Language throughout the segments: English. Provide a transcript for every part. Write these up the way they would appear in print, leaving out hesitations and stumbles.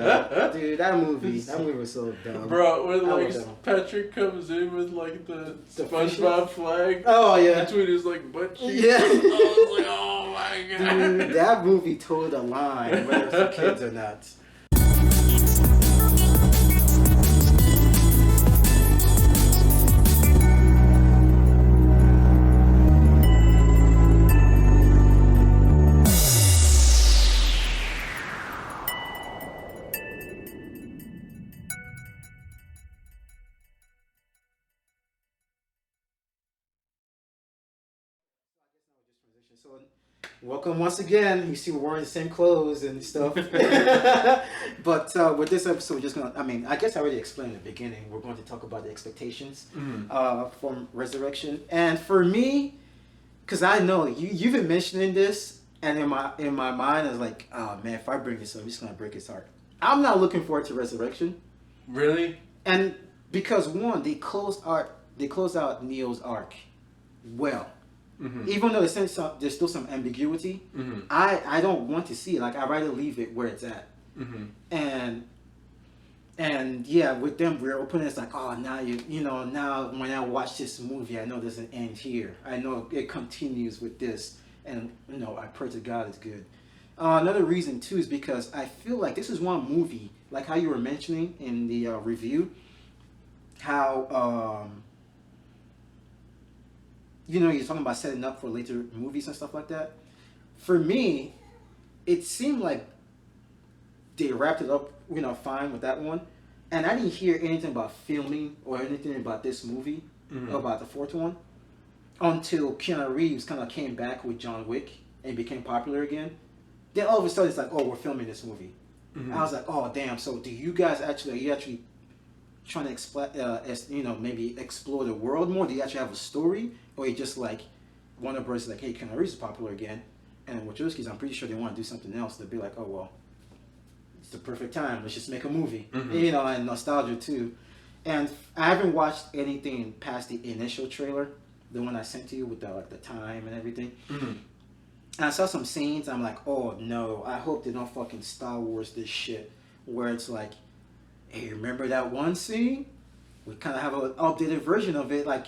Dude, that movie was so dumb. Bro, when That like was dumb. Patrick comes in with like the The SpongeBob flag Oh yeah, between his like butt cheeks. Yeah. I was like, oh my god. dude, that movie told a line, whether it's for kids or not. So, welcome once again. You see, we're wearing the same clothes and stuff. But with this episode, we're just gonna. I mean, I guess I already explained in the beginning. We're going to talk about the expectations from Resurrection, and for me, because I know you've been mentioning this, and in my mind, I was like, oh man, if I bring this up, I'm just gonna break his heart. I'm not looking forward to Resurrection, Really? and because one, they closed out Neo's arc well. Mm-hmm. Even though there's still some ambiguity, Mm-hmm. I don't want to see it. Like, I'd rather leave it where it's at. Mm-hmm. And yeah, with them we're opening. It's like, oh, now now when I watch this movie, I know there's an end here. I know it continues with this, and I pray to God it's good. Another reason too is because I feel like this is one movie, like how you were mentioning in the review, how you're talking about setting up for later movies and stuff like that. For me, it seemed like they wrapped it up, fine with that one. And I didn't hear anything about filming or anything about this movie, about the fourth one, until Keanu Reeves kind of came back with John Wick and became popular again. Then all of a sudden it's like, oh, we're filming this movie. Mm-hmm. I was like, oh, damn. So do you guys are you actually trying to maybe explore the world more? Do you actually have a story, or you just like Warner Bros. Like, hey, Keanu Reeves is popular again, and Wachowski's, I'm pretty sure they want to do something else. They'll be like, oh well, it's the perfect time. Let's just make a movie, and nostalgia too. And I haven't watched anything past the initial trailer, the one I sent to you with the time and everything. Mm-hmm. And I saw some scenes. I'm like, oh no, I hope they don't fucking Star Wars this shit, where it's like, hey, remember that one scene? We kind of have an updated version of it, like,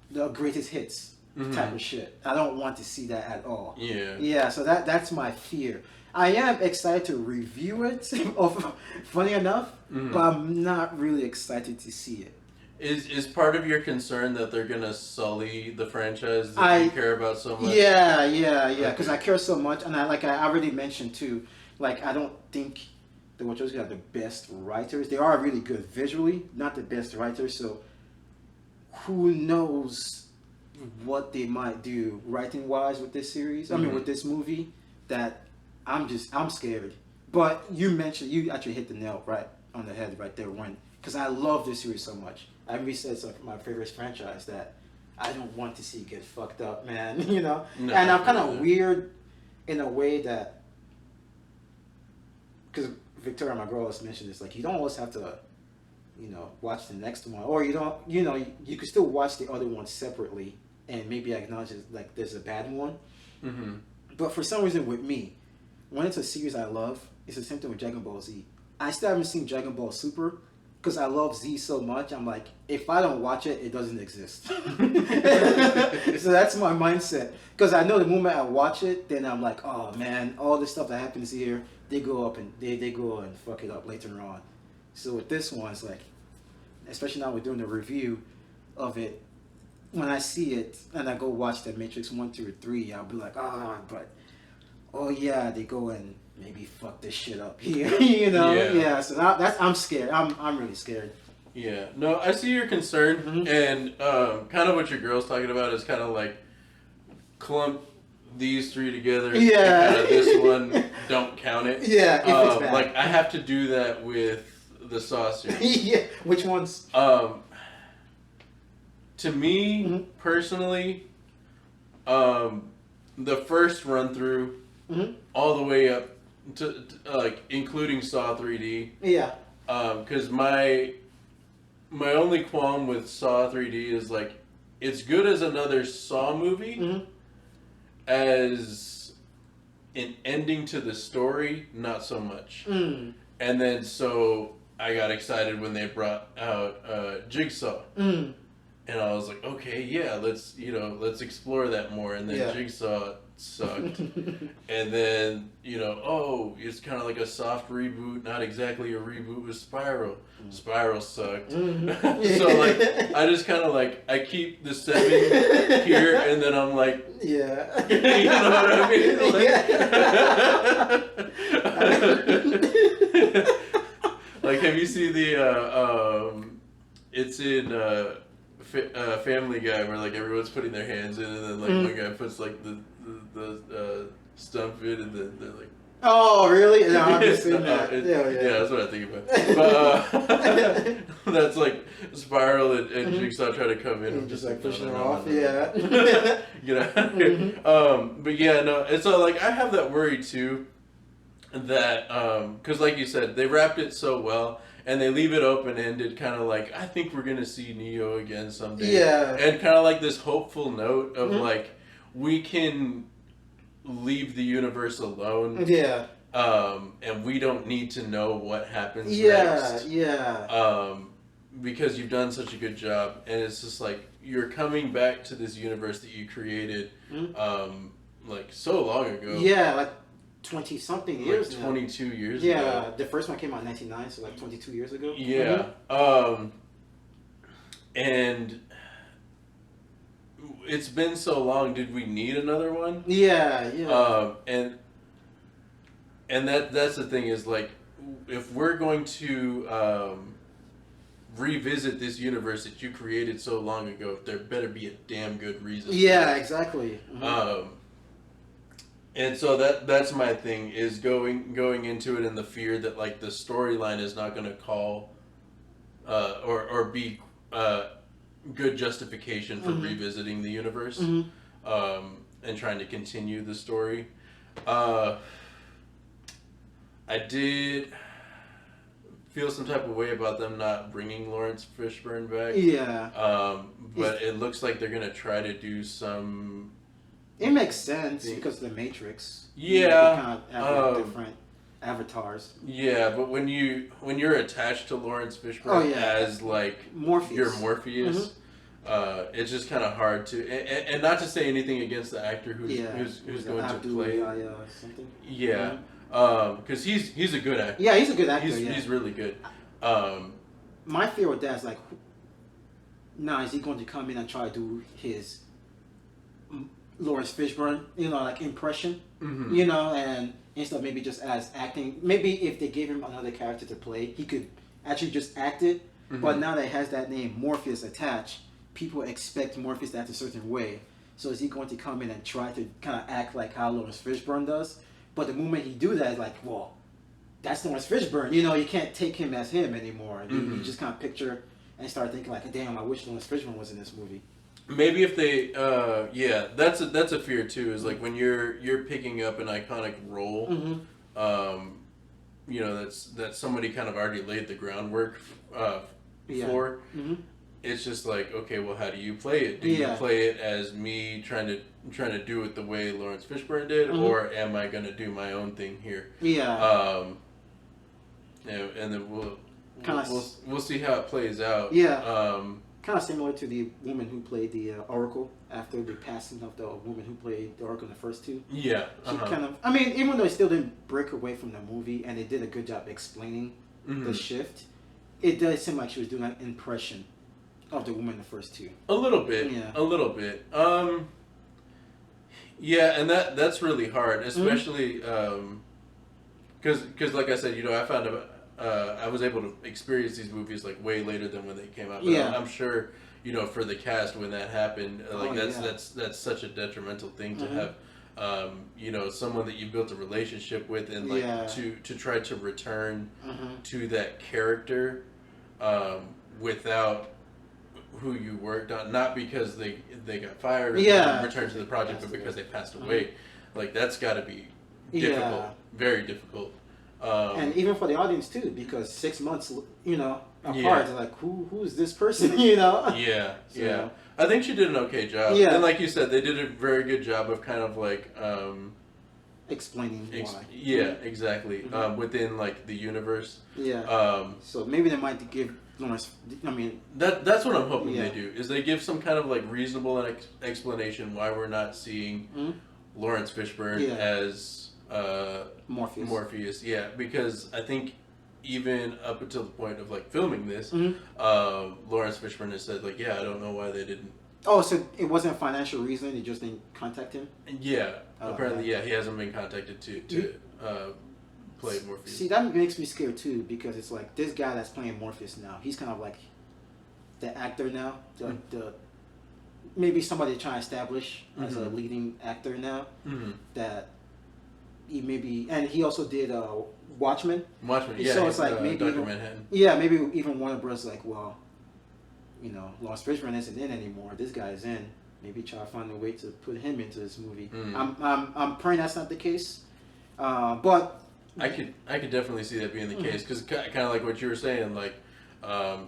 the greatest hits type of shit. I don't want to see that at all. Yeah. Yeah, so that's my fear. I am excited to review it, funny enough, but I'm not really excited to see it. Is part of your concern that they're gonna sully the franchise that you care about so much? Yeah, because I care so much, and I already mentioned too, like, I don't think the Wachowskis are the best writers. They are really good visually, not the best writers. So who knows what they might do writing wise with this series? I mean, with this movie. That I'm scared. But you actually hit the nail right on the head right there, because I love this series so much. I really said it's like my favorite franchise that I don't want to see get fucked up, man. No, and I'm kind of weird in a way that, because Victoria, my girl, has mentioned this. Like, you don't always have to, watch the next one, or you don't. You can still watch the other ones separately and maybe acknowledge it, like there's a bad one. Mm-hmm. But for some reason, with me, when it's a series I love, it's the same thing with Dragon Ball Z. I still haven't seen Dragon Ball Super because I love Z so much. I'm like, if I don't watch it, it doesn't exist. So that's my mindset. Because I know the moment I watch it, then I'm like, oh man, all this stuff that happens here, they go up and they go and fuck it up later on. So with this one, it's like, especially now we're doing the review of it, when I see it and I go watch the Matrix 1, 2, or 3, I'll be like, oh yeah, they go and maybe fuck this shit up here, Yeah, so I'm scared. I'm really scared. Yeah, no, I see your concern, and kind of what your girl's talking about is kind of like clump these three together. Yeah, and this one don't count it. Yeah, if it's bad. Like I have to do that with the Saw series. Yeah, which ones? To me personally, the first run through, all the way up to like including Saw 3D. Yeah. Because my only qualm with Saw 3D is like it's good as another Saw movie, as an ending to the story, not so much. Mm. And then so I got excited when they brought out Jigsaw. Mm. And I was like, okay, yeah, let's explore that more. And then Yeah. Jigsaw sucked. And then, it's kind of like a soft reboot, not exactly a reboot with Spiral. Spiral sucked. Mm. So, like, I just kind of, like, I keep the 7 here, and then I'm like, yeah. you know what I mean? Like, like, have you seen it's in, Family Guy where like everyone's putting their hands in and then like one guy puts like the stump in and then they're like, oh really? No, I've just seen that. Yeah, that's what I think about. But that's like Spiral and Jigsaw try to come in and just like pushing them off. No. Yeah. Get out of here. But yeah, no, and so like I have that worry too that because like you said, they wrapped it so well. And they leave it open-ended, kind of like, I think we're going to see Neo again someday. Yeah. And kind of like this hopeful note of, like, we can leave the universe alone. Yeah. And we don't need to know what happens next. Yeah. Because you've done such a good job. And it's just like, you're coming back to this universe that you created, like, so long ago. Yeah, like 20-something years like 22 now. years ago. ago. The first one came out in 1999, so like 22 years ago. Yeah. And it's been so long, did we need another one? Yeah. And that's the thing is like, if we're going to revisit this universe that you created so long ago, there better be a damn good reason. Yeah, exactly. And so that's my thing is going into it in the fear that like the storyline is not going to call or be good justification for revisiting the universe and trying to continue the story. I did feel some type of way about them not bringing Lawrence Fishburne back. Yeah. But it looks like they're going to try to do some... It makes sense because of the Matrix. Yeah. They kind of have different avatars. Yeah, but when you're attached to Lawrence Fishburne as like Morpheus. You're Morpheus, it's just kind of hard to and not to say anything against the actor who's going to play. Something. Yeah, because he's a good actor. Yeah, he's a good actor. He's really good. My fear with that is like, now is he going to come in and try to do his Lawrence Fishburne, like impression, and instead of maybe just as acting, maybe if they gave him another character to play, he could actually just act it. But now that it has that name Morpheus attached, people expect Morpheus to act a certain way. So is he going to come in and try to kind of act like how Lawrence Fishburne does? But the moment he do that, it's like, well, that's Lawrence Fishburne. You can't take him as him anymore. You just kind of picture and start thinking like, damn, I wish Lawrence Fishburne was in this movie. Maybe if they, that's a fear too. Is like when you're picking up an iconic role, that somebody kind of already laid the groundwork for. It's just like, okay, well, how do you play it? Do you play it as me trying to do it the way Lawrence Fishburne did, or am I going to do my own thing here? Yeah. And then we'll see how it plays out. Yeah. Kind of similar to the woman who played the Oracle after the passing of the woman who played the Oracle in the first two. Yeah. She kind of, I mean, even though it still didn't break away from the movie and it did a good job explaining the shift, it does seem like she was doing an impression of the woman in the first two. A little bit. Yeah. A little bit. Yeah, and that's really hard, especially because like I said, I found out. I was able to experience these movies like way later than when they came out. But I'm sure, for the cast when that happened, that's such a detrimental thing to have, someone that you built a relationship with and like to try to return to that character without who you worked on, not because they got fired or returned to the project, but because they passed away. Like that's got to be difficult, very difficult. And even for the audience too, because 6 months, apart, like who's this person, Yeah. Yeah. I think she did an okay job. Yeah. And like you said, they did a very good job of kind of like, explaining why. Yeah, exactly. Within like the universe. Yeah. So maybe they might give Lawrence. I mean, that's what I'm hoping they do. Is they give some kind of like reasonable explanation why we're not seeing Lawrence Fishburne as Morpheus. Morpheus. Yeah, because I think even up until the point of like filming this, Lawrence Fishburne has said like, yeah, I don't know why they didn't. Oh, so it wasn't a financial reason; they just didn't contact him. Yeah, apparently, yeah, he hasn't been contacted to play Morpheus. See, that makes me scared too, because it's like this guy that's playing Morpheus now. He's kind of like the actor now, the maybe somebody trying to establish as a leading actor now. That he maybe, and he also did Watchmen. Watchmen, yeah. So it's like maybe Dr. Manhattan. Yeah, maybe even Warner Bros. Like, well, you know, Lawrence Fishburne isn't in anymore. This guy's in. Maybe try to find a way to put him into this movie. I'm praying that's not the case, but I could definitely see that being the case, because kind of like what you were saying, like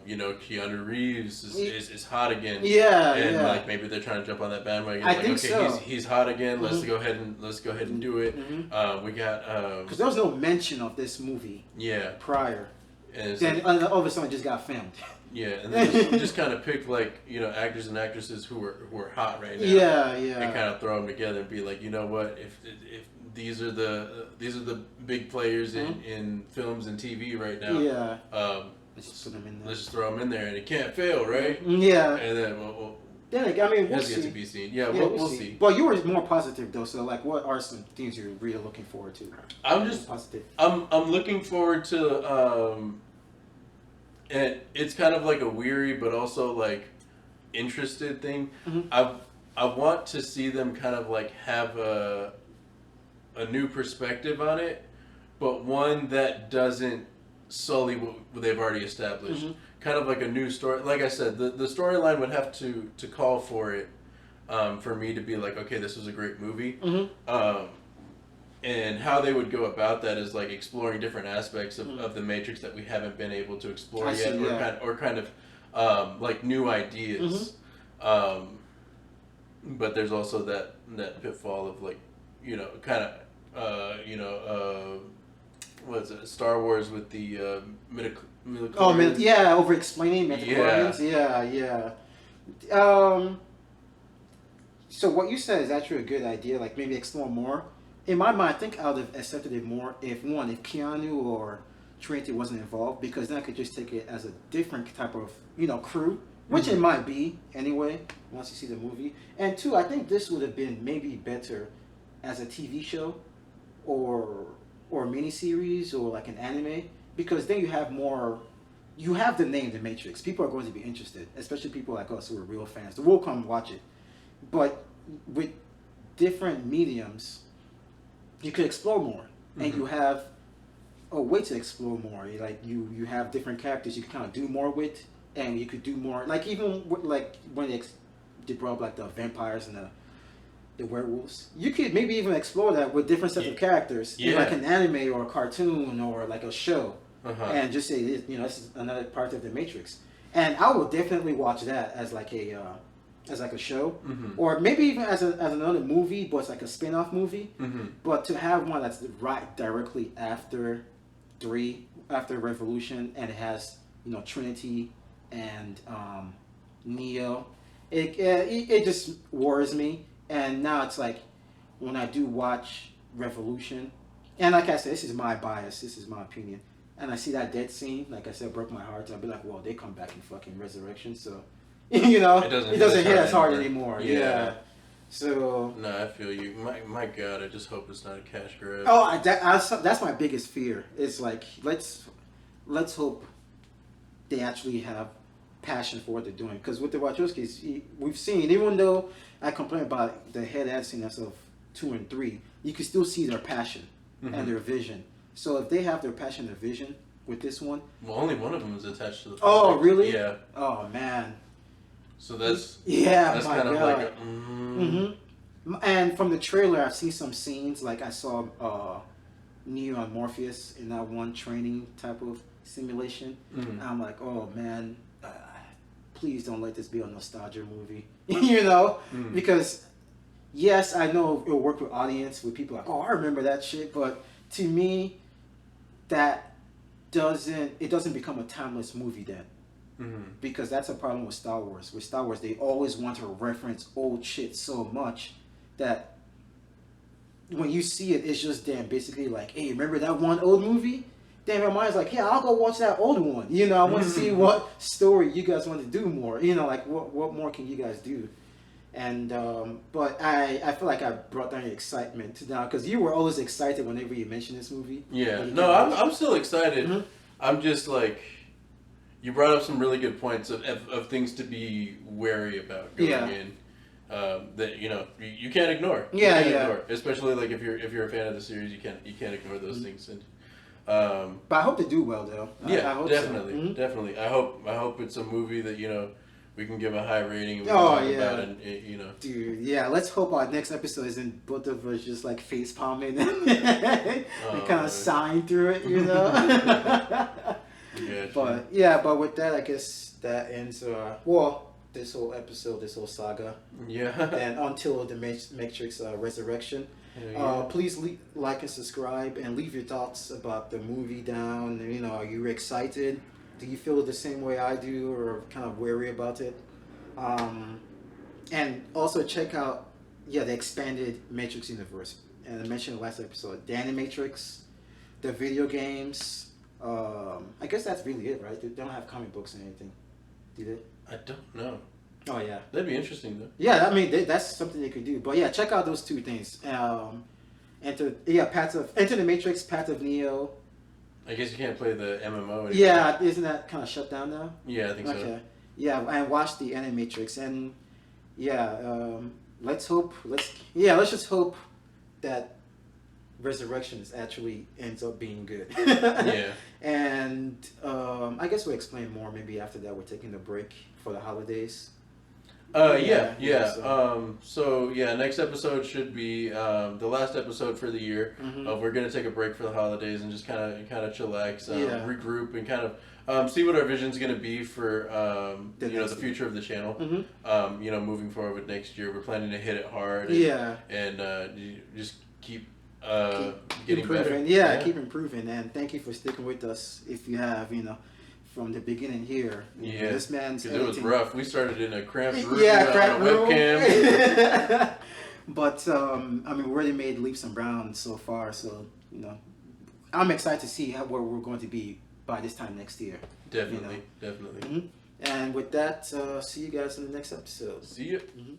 you know, Keanu Reeves is hot again. Yeah, and like maybe they're trying to jump on that bandwagon. I like, think okay, so. He's hot again. Let's go ahead and do it. We got because there was no mention of this movie. Prior. And then all of a sudden it just got filmed. Yeah, and then just kind of pick like, you know, actors and actresses who are hot right now. Yeah. And kind of throw them together and be like, you know what, if these are the big players in films and TV right now. Yeah. Let's just put them in there. Let's just throw them in there, and it can't fail, right? Yeah. And then well then I mean, we'll has see. yet to be seen. Yeah, we'll see. But you were more positive though, so like, what are some things you're really looking forward to? I'm just positive. I'm looking forward to and it's kind of like a weary but also like interested thing. I want to see them kind of like have a new perspective on it, but one that doesn't sully what they've already established. Kind of like a new story. Like I said, the storyline would have to call for it for me to be like, okay, this was a great movie. And how they would go about that is like exploring different aspects of the Matrix that we haven't been able to explore yet, or kind of like new ideas. But there's also that pitfall of like, you know, kind of what is it? Star Wars with the midichlorians. Over explaining midichlorians. Yeah. So what you said is actually a good idea. Like maybe explore more. In my mind, I think I would have accepted it more if Keanu or Trinity wasn't involved, because then I could just take it as a different type of, you know, crew, which it might be anyway once you see the movie. And two, I think this would have been maybe better as a TV show or miniseries or like an anime, because then you have the name The Matrix. People are going to be interested, especially people like us who are real fans. They will come watch it. But with different mediums, you could explore more, and you have a way to explore more. Like you have different characters you can kind of do more with, and you could do more. Like even with, like when they brought up like the vampires and the werewolves, you could maybe even explore that with different sets of characters, in like an anime or a cartoon or like a show, and just say, you know, this is another part of the Matrix. And I would definitely watch that as like a show, or maybe even as another movie, but it's like a spin-off movie. But to have one that's right directly after Revolution, and it has, you know, Trinity and Neo, it just worries me. And now it's like when I do watch Revolution, and like I said, this is my bias, this is my opinion, and I see that death scene, like I said, broke my heart. I'll be like, well, they come back in fucking Resurrection, so you know, it doesn't hit as hard anymore. Yeah. So no, I feel you. My God, I just hope it's not a cash grab. Oh, that's my biggest fear. It's like let's hope they actually have passion for what they're doing. Because with the Wachowskis, we've seen, even though I complain about the head-ass scene as of 2 and 3, you can still see their passion and their vision. So if they have their passion and vision with this one, well, only one of them is attached to the project. Oh, really? Yeah. Oh man. So that's my kind God. of like And from the trailer, I've seen some scenes. Like I saw Neo and Morpheus in that one training type of simulation. And I'm like, oh man, please don't let this be a nostalgia movie. You know, because yes, I know it'll work with audience, with people like, oh, I remember that shit. But to me, that doesn't become a timeless movie then. Mm-hmm. Because that's a problem with Star Wars. With Star Wars, they always want to reference old shit so much that when you see it, it's just damn basically like, hey, remember that one old movie? Damn, my mind's like, yeah, I'll go watch that old one. You know, I want to see what story you guys want to do more. You know, like what more can you guys do? And but I feel like I brought down your excitement now because you were always excited whenever you mentioned this movie. Yeah, no, I'm still excited. Mm-hmm. I'm just like, you brought up some really good points of things to be wary about going in. That you can't ignore. Yeah, ignore. Especially like if you're a fan of the series, you can't ignore those things. And but I hope they do well though. Yeah, I hope definitely, so. Mm-hmm. definitely. I hope it's a movie that we can give a high rating and we Oh, can talk yeah. about and Dude, yeah, let's hope our next episode isn't both of us just like face palming and kind of sighing through it, But with that, I guess that ends this whole episode, this whole saga. Yeah. And until the Matrix Resurrection. Please like and subscribe and leave your thoughts about the movie down. Are you excited? Do you feel the same way I do, or kind of wary about it? And also check out the expanded Matrix universe. And I mentioned in the last episode, the Animatrix, the video games. I guess that's really it, right? They don't have comic books or anything, do they? I don't know. Oh yeah, that'd be interesting though. Yeah, I mean that's something they could do. But yeah, check out those two things. Enter the Matrix, Path of Neo. I guess you can't play the MMO anymore. Yeah, isn't that kind of shut down now? Yeah, I think so. Okay. Yeah, and watch the Animatrix, and let's just hope that Resurrections actually ends up being good. Yeah. And I guess we'll explain more maybe after that. We're taking a break for the holidays. So next episode should be the last episode for the year. Mm-hmm. We're gonna take a break for the holidays and just kind of chillax, regroup, and kind of see what our vision's gonna be for the future of the channel. Mm-hmm. Moving forward with next year, we're planning to hit it hard. And just keep getting improving. better. Keep improving. And thank you for sticking with us. If you have, from the beginning here. Yeah, this man's because it was rough. We started in a cramped room, cramped on a webcam. But we already made leaps and bounds so far. So I'm excited to see where we're going to be by this time next year. Definitely. Mm-hmm. And with that, see you guys in the next episode. See you. Mm-hmm.